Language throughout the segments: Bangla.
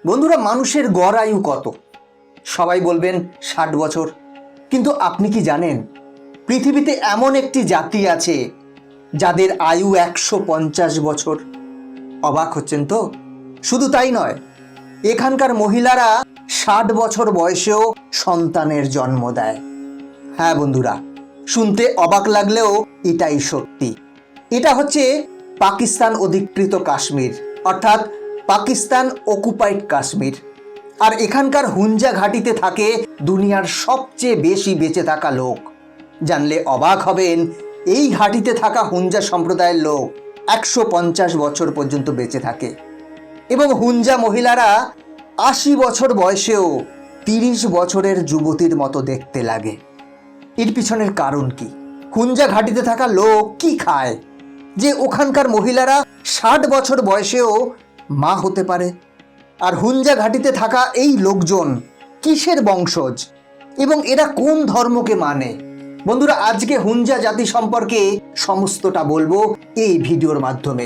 বন্ধুরা, মানুষের গড় আয়ু কত? সবাই বলবেন 60 বছর। কিন্তু আপনি কি জানেন পৃথিবীতে এমন একটি জাতি আছে যাদের আয়ু 150 বছর? অবাক হচ্ছেন তো? শুধু তাই নয়, এখানকার মহিলারা 60 বছর বয়সেও সন্তানের জন্ম দেয়। হ্যাঁ বন্ধুরা, শুনতে অবাক লাগলেও এটাই সত্যি। এটা হচ্ছে পাকিস্তান অধিকৃত কাশ্মীর, অর্থাৎ পাকিস্তান অকুপাইড কাশ্মীর। আর এখানকার হুঞ্জা ঘাটিতে থাকে দুনিয়ার সবচেয়ে বেশি বেঁচে থাকা লোক। জানলে অবাক হবেন, এই ঘাটিতে থাকা হুঞ্জা সম্প্রদায়ের লোক 150 বছর পর্যন্ত বেঁচে থাকে এবং হুঞ্জা মহিলারা 80 বছর বয়সেও 30 বছরের যুবতীর মতো দেখতে লাগে। এর পিছনের কারণ কি? হুঞ্জা ঘাটিতে থাকা লোক কি খায় যে ওখানকার মহিলারা 60 বছর বয়সেও মা হতে পারে? আর হুঞ্জা ঘাটিতে থাকা এই লোকজন কিসের বংশজ এবং এরা কোন ধর্মকে মানে? বন্ধুরা, আজকে হুঞ্জা জাতি সম্পর্কে সমস্তটা বলবো এই ভিডিওর মাধ্যমে।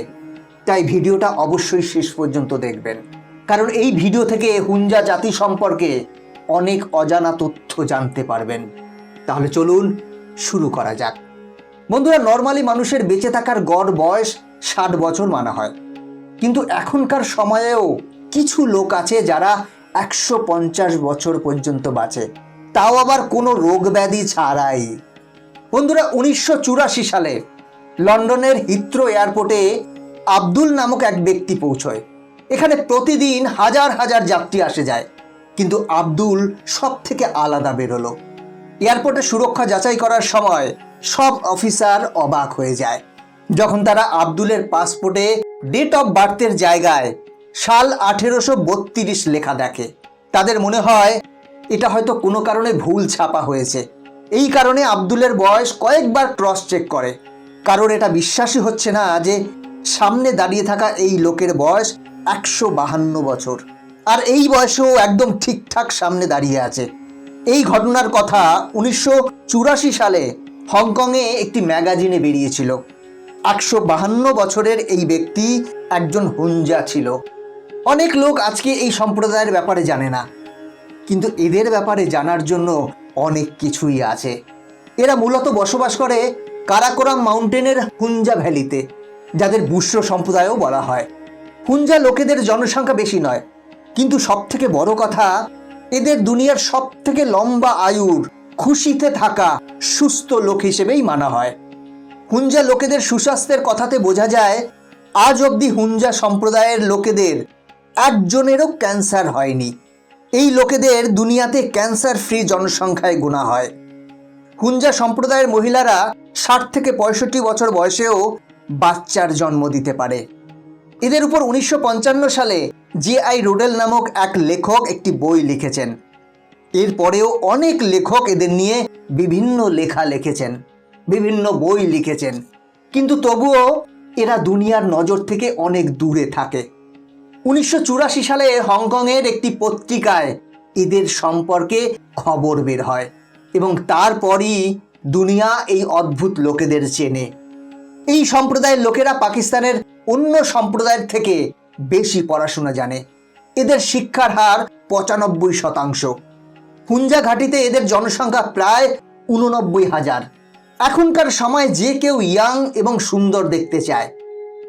তাই ভিডিওটা অবশ্যই শেষ পর্যন্ত দেখবেন, কারণ এই ভিডিও থেকে হুঞ্জা জাতি সম্পর্কে অনেক অজানা তথ্য জানতে পারবেন। তাহলে চলুন শুরু করা যাক। বন্ধুরা, নর্মালি মানুষের বেঁচে থাকার গড় বয়স 60 বছর মানা হয়, কিন্তু এখনকার সময়েও কিছু লোক আছে যারা 150 বছর পর্যন্ত বাঁচে, তাও আবার কোনো রোগ ব্যাধি ছাড়াই। বন্ধুরা, 1984 সালে লন্ডনের হিথ্রো এয়ারপোর্টে আব্দুল নামক এক ব্যক্তি পৌঁছয়। এখানে প্রতিদিন হাজার হাজার যাত্রী আসে যায়, কিন্তু আব্দুল সব থেকে আলাদা বেরোলো। এয়ারপোর্টে সুরক্ষা যাচাই করার সময় সব অফিসার অবাক হয়ে যায় যখন তারা আব্দুলের পাসপোর্টে ডেট অফ বার্থের জায়গায় সাল 1832 লেখা দেখে। তাদের মনে হয় এটা হয়তো কোনো কারণে ভুল ছাপা হয়েছে। এই কারণে আব্দুলের বয়স কয়েকবার ক্রস চেক করে। কারণ এটা বিশ্বাসই হচ্ছে না যে সামনে দাঁড়িয়ে থাকা এই লোকের বয়স 152 বছর, আর এই বয়সেও একদম ঠিকঠাক সামনে দাঁড়িয়ে আছে। এই ঘটনার কথা 1984 সালে হংকংয়ে একটি ম্যাগাজিনে বেরিয়েছিল। 152 বছরের এই ব্যক্তি একজন হুঞ্জা ছিল। অনেক লোক আজকে এই সম্প্রদায়ের ব্যাপারে জানে না, কিন্তু এদের ব্যাপারে জানার জন্য অনেক কিছুই আছে। এরা মূলত বসবাস করে কারাকোরাম মাউন্টেনের হুঞ্জা ভ্যালিতে, যাদের বুশরো সম্প্রদায়ও বলা হয়। হুঞ্জা লোকেদের জনসংখ্যা বেশি নয়, কিন্তু সবথেকে বড় কথা, এদের দুনিয়ার সবথেকে লম্বা আয়ুর, খুশিতে থাকা সুস্থ লোক হিসেবেই মানা হয়। হুঞ্জা লোকেদের সুস্বাস্থ্যের কথাতে বোঝা যায় আজ অবধি হুঞ্জা সম্প্রদায়ের লোকেদের একজনেরও ক্যান্সার হয়নি। এই লোকেদের দুনিয়াতে ক্যান্সার ফ্রি জনসংখ্যায় গোনা হয়। হুঞ্জা সম্প্রদায়ের মহিলারা 60 থেকে 65 বছর বয়সেও বাচ্চার জন্ম দিতে পারে। এদের উপর 1955 সালে J.I. রোডেল নামক এক লেখক একটি বই লিখেছেন। এরপরেও অনেক লেখক এদের নিয়ে বিভিন্ন লেখা লিখেছেন, বিভিন্ন বই লিখেছেন, কিন্তু তবুও এরা দুনিয়ার নজর থেকে অনেক দূরে থাকে। 1984 সালে হংকংয়ের একটি পত্রিকায় এদের সম্পর্কে খবর বের হয় এবং তারপরই দুনিয়া এই অদ্ভুত লোকেদের চেনে। এই সম্প্রদায়ের লোকেরা পাকিস্তানের অন্য সম্প্রদায়ের থেকে বেশি পড়াশোনা জানে। এদের শিক্ষার হার 95%। হুঞ্জা ঘাটিতে এদের জনসংখ্যা প্রায় 89,000। এখনকার সময় যে কেউ ইয়াং এবং সুন্দর দেখতে চায়,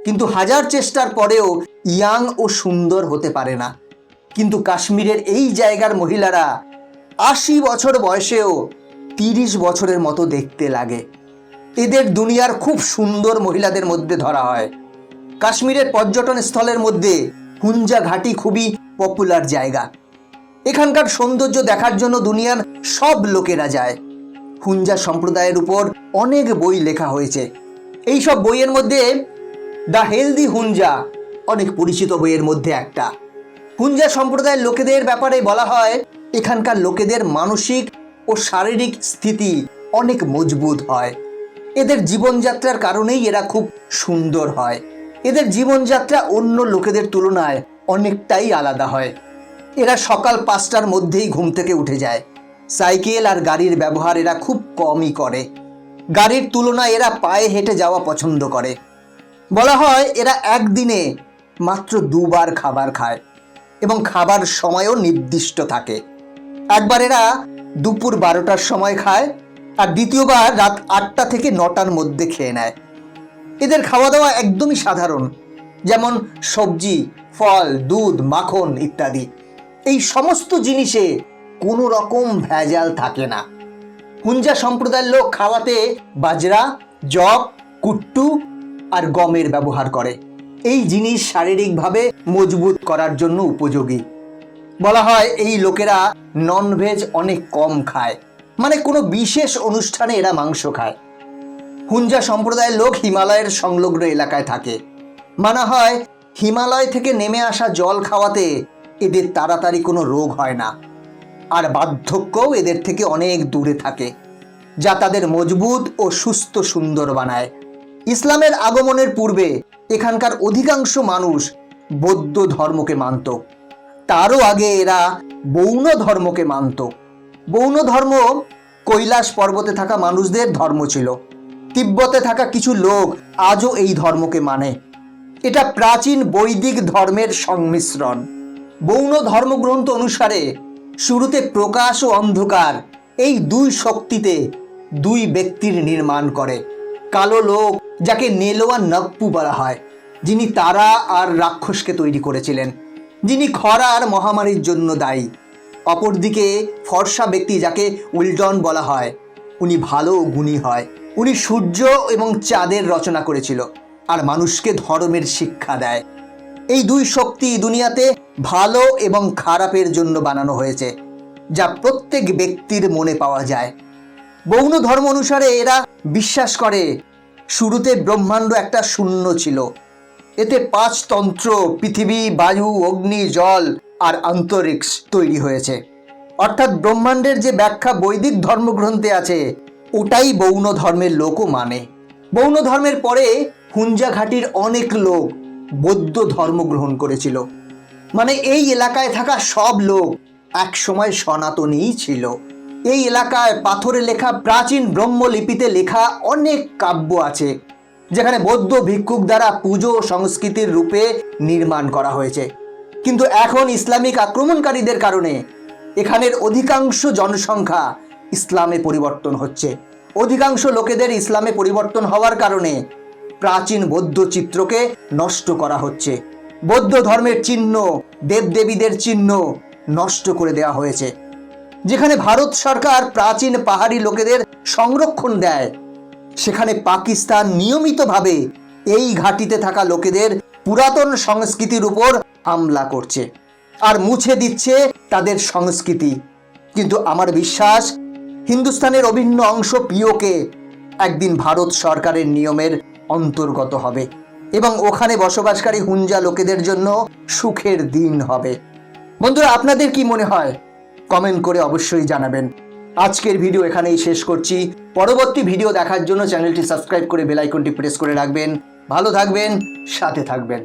কিন্তু হাজার চেষ্টার পরেও ইয়াং ও সুন্দর হতে পারে না। কিন্তু কাশ্মীরের এই জায়গার মহিলারা 80 বছর বয়সেও 30 বছরের মতো দেখতে লাগে। এদের দুনিয়ার খুব সুন্দর মহিলাদের মধ্যে ধরা হয়। কাশ্মীরের পর্যটন স্থলের মধ্যে হুঞ্জা ঘাটি খুবই পপুলার জায়গা। এখানকার সৌন্দর্য দেখার জন্য দুনিয়ার সব লোকেরা যায়। হুঞ্জা সম্প্রদায়ের উপর অনেক বই লেখা হয়েছে। এই সব বইয়ের মধ্যে দ্য হেলদি হুঞ্জা অনেক পরিচিত বইয়ের মধ্যে একটা। হুঞ্জা সম্প্রদায়ের লোকেদের ব্যাপারে বলা হয় এখানকার লোকেদের মানসিক ও শারীরিক স্থিতি অনেক মজবুত হয়। এদের জীবনযাত্রার কারণেই এরা খুব সুন্দর হয়। এদের জীবনযাত্রা অন্য লোকেদের তুলনায় অনেকটাই আলাদা হয়। এরা সকাল 5টার মধ্যেই ঘুম থেকে উঠে যায়। সাইকেল আর গাড়ির ব্যবহার এরা খুব কমই করে। গাড়ির তুলনায় এরা পায়ে হেঁটে যাওয়া পছন্দ করে। বলা হয় এরা একদিনে মাত্র 2 বার খাবার খায়। এবং খাবার সময়ও নির্দিষ্ট থাকে। একবার এরা দুপুর 12টার সময় খায়, আর দ্বিতীয়বার রাত 8টা থেকে 9টার মধ্যে খেয়ে নেয়। এদের খাওয়া দাওয়া একদমই সাধারণ, যেমন সবজি, ফল, দুধ, মাখন ইত্যাদি। এই সমস্ত জিনিসে কোনো রকম ভেজাল থাকে না। হুঞ্জা সম্প্রদায়ের লোক খাওয়াতে বাজরা, যব, কুট্টু আর গমের ব্যবহার করে। এই জিনিস শারীরিকভাবে মজবুত করার জন্য উপযোগী। বলা হয় এই লোকেরা ননভেজ অনেক কম খায়, মানে কোনো বিশেষ অনুষ্ঠানে এরা মাংস খায়। হুঞ্জা সম্প্রদায়ের লোক হিমালয়ের সংলগ্ন এলাকায় থাকে। মানা হয় হিমালয় থেকে নেমে আসা জল খাওয়াতে এদের তাড়াতাড়ি কোনো রোগ হয় না, আর বার্ধক্যও এদের থেকে অনেক দূরে থাকে, যা তাদের মজবুত ও সুস্থ সুন্দর বানায়। ইসলামের আগমনের পূর্বে এখানকার অধিকাংশ মানুষ বৌদ্ধ ধর্মকে মানত। তারও আগে এরা বৌদ্ধ ধর্মকে মানত। বৌদ্ধ ধর্ম কৈলাস পর্বতে থাকা মানুষদের ধর্ম ছিল। তিব্বতে থাকা কিছু লোক আজও এই ধর্মকে মানে। এটা প্রাচীন বৈদিক ধর্মের সংমিশ্রণ। বৌদ্ধ ধর্মগ্রন্থ অনুসারে শুরুতে প্রকাশ ও অন্ধকার এই দুই শক্তিতে দুই ব্যক্তির নির্মাণ করে। কালো লোক, যাকে নেলোয়া নকপু বলা হয়, যিনি তারা আর রাক্ষসকে তৈরি করেছিলেন, যিনি খরা আর মহামারীর জন্য দায়ী। অপরদিকে ফর্সা ব্যক্তি, যাকে উইলডন বলা হয়, উনি ভালো ও গুণী হয়। উনি সূর্য এবং চাঁদের রচনা করেছিল আর মানুষকে ধর্মের শিক্ষা দেয়। এই দুই শক্তি দুনিয়াতে ভালো এবং খারাপের জন্য বানানো হয়েছে, যা প্রত্যেক ব্যক্তির মনে পাওয়া যায়। বৌদ্ধ ধর্ম অনুসারে এরা বিশ্বাস করে শুরুতে ব্রহ্মাণ্ড একটা শূন্য ছিল। এতে 5 তন্ত্র, পৃথিবী, বায়ু, অগ্নি, জল আর অন্তরিক্ষ তৈরি হয়েছে। অর্থাৎ ব্রহ্মাণ্ডের যে ব্যাখ্যা বৈদিক ধর্মগ্রন্থে আছে, ওটাই বৌদ্ধ ধর্মের লোকও মানে। বৌদ্ধ ধর্মের পরে হুঞ্জা ঘাটির অনেক লোক বৌদ্ধ ধর্ম গ্রহণ করেছিল। মানে এই এলাকায় থাকা সব লোক একসময় সনাতনীই ছিল। এই এলাকায় পাথরে লেখা প্রাচীন ব্রহ্মলিপিতে লেখা অনেক কাব্য আছে, যেখানে বৌদ্ধ ভিক্ষুক দ্বারা পুজো সংস্কৃতির রূপে নির্মাণ করা হয়েছে। কিন্তু এখন ইসলামিক আক্রমণকারীদের কারণে এখানের অধিকাংশ জনসংখ্যা ইসলামে পরিবর্তন হচ্ছে। অধিকাংশ লোকেদের ইসলামে পরিবর্তন হওয়ার কারণে প্রাচীন বৌদ্ধ চিত্রকে নষ্ট করা হচ্ছে। বৌদ্ধ ধর্মের চিহ্ন, দেবদেবীদের চিহ্ন নষ্ট করে দেওয়া হয়েছে। যেখানে ভারত সরকার প্রাচীন পাহাড়ি লোকেদের সংরক্ষণ দেয়, সেখানে পাকিস্তান নিয়মিতভাবে এই ঘাটিতে থাকা লোকেদের পুরাতন সংস্কৃতির উপর হামলা করছে আর মুছে দিচ্ছে তাদের সংস্কৃতি। কিন্তু আমার বিশ্বাস, হিন্দুস্তানের অভিন্ন অংশ পিওকে একদিন ভারত সরকারের নিয়মের অন্তর্গত হবে এবং ওখানে বসবাসকারী হুঞ্জা লোকেদের জন্য সুখের দিন হবে। বন্ধুরা, আপনাদের কি মনে হয়? কমেন্ট করে অবশ্যই জানাবেন। আজকের ভিডিও এখানেই শেষ করছি। পরবর্তী ভিডিও দেখার জন্য চ্যানেলটি সাবস্ক্রাইব করে বেল আইকনটি প্রেস করে রাখবেন। ভালো থাকবেন, সাথে থাকবেন।